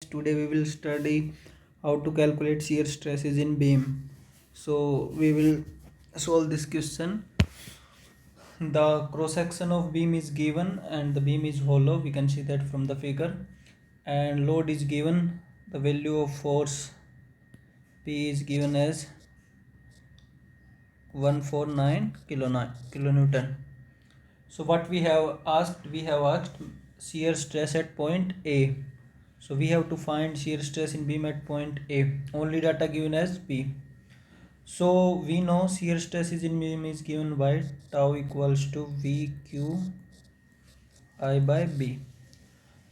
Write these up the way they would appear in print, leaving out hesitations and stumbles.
Today we will study how to calculate shear stresses in beam. So we will solve this question. The cross section of beam is given and the beam is hollow. We can see that from the figure. And load is given. The value of force P is given as 149 kilonewton. So what we have asked shear stress at point A. So we have to find shear stress in beam at point A. Only data given as P. So we know shear stress is in beam is given by tau equals to VQ I by B.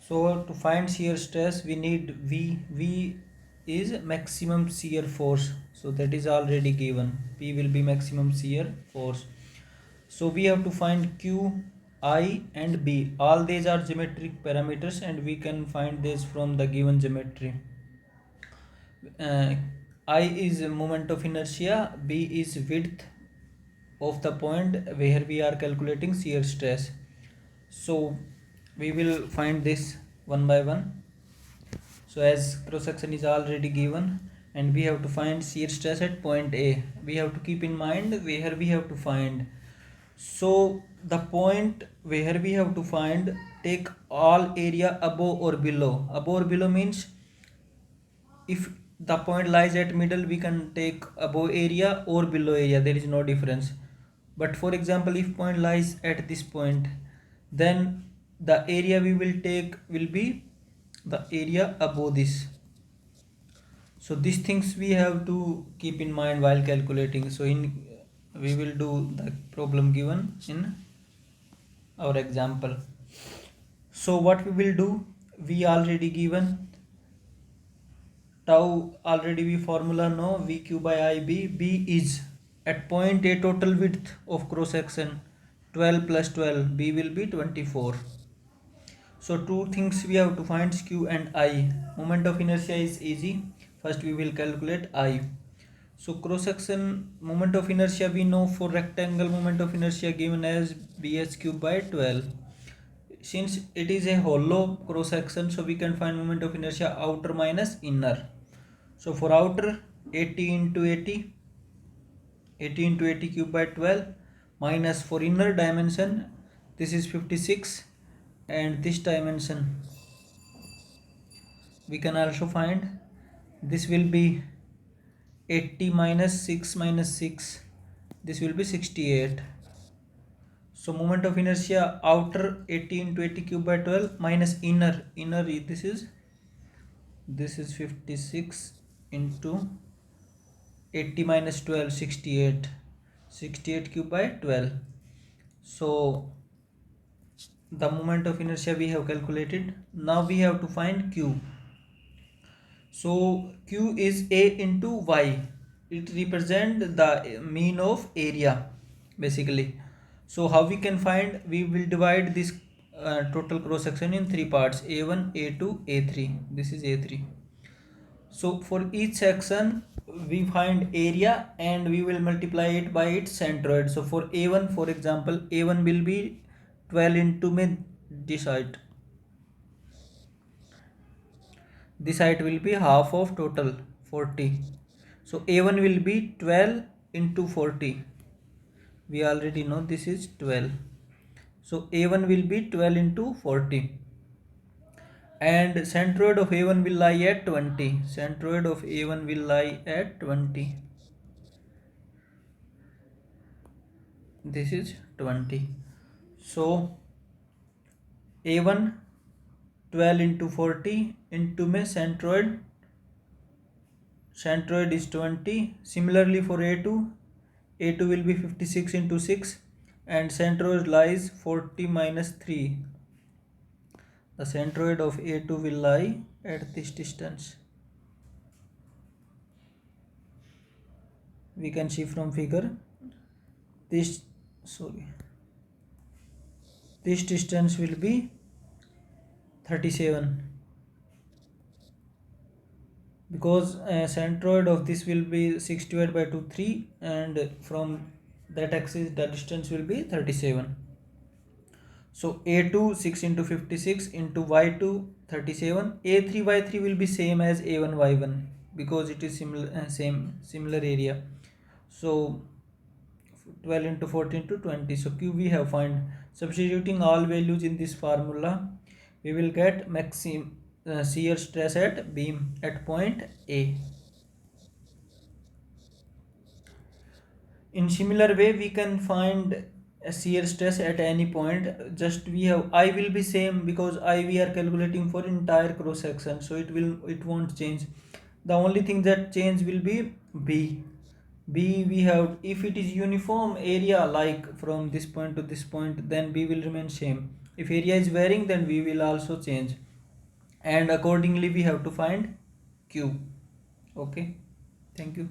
So to find shear stress we need V. V is maximum shear force. So that is already given. P will be maximum shear force. So we have to find Q, I and B. All these are geometric parameters and we can find this from the given geometry. I is moment of inertia, B is width of the point where we are calculating shear stress. So we will find this one by one. So as cross section is already given and we have to find shear stress at point A. We have to keep in mind where we have to find. So the point where we have to find, take all area above or below. Above or below means if the point lies at middle we can take above area or below area, there is no difference. But for example if point lies at this point, then the area we will take will be the area above this. So these things we have to keep in mind while calculating. So we will do the problem given in our example. So what we will do, we already given tau, already we formula know VQ by IB. B is at point A total width of cross section 12 plus 12, B will be 24. So two things we have to find, Q and I. Moment of inertia is easy. First we will calculate I. So cross section moment of inertia we know for rectangle moment of inertia given as BH cube by 12. Since it is a hollow cross section, so we can find moment of inertia outer minus inner. So for outer 80 into 80, 80 into 80 cube by 12 minus for inner dimension, this is 56 and this dimension we can also find, this will be 80 minus 6, this will be 68. So moment of inertia outer 80 into 80 cube by 12 minus inner this is 56 into 80 minus 12, 68, 68 cube by 12. So the moment of inertia we have calculated. Now we have to find Q. So Q is A into Y. It represents the mean of area basically. So how we can find, we will divide this total cross section in three parts, A1, A2, A3. This is A3. So for each section we find area and we will multiply it by its centroid. So for A1 for example, A1 will be 12 into this height. This height will be half of total 40. So A1 will be 12 into 40. We already know this is 12. So A1 will be 12 into 40. And centroid of A1 will lie at 20. Centroid of A1 will lie at 20. This is 20. So A1 12 into 40 into my centroid is 20. Similarly for A2 will be 56 into 6 and centroid lies 40 minus 3. The centroid of A2 will lie at this distance. We can see from figure this distance will be 37 because centroid of this will be 6 divided by 2 3 and from that axis the distance will be 37. So A2 6 into 56 into Y2 37. A3 Y3 will be same as A1 Y1 because it is similar area. So 12 into 14 to 20. So Q we have find. Substituting all values in this formula, we will get maximum shear stress at beam at point A. In similar way, we can find a shear stress at any point. Just we have I will be same because I we are calculating for entire cross section, so it won't change. The only thing that change will be B. B we have, if it is uniform area like from this point to this point, then B will remain same. If area is varying, then we will also change, and accordingly we have to find Q. Okay, thank you.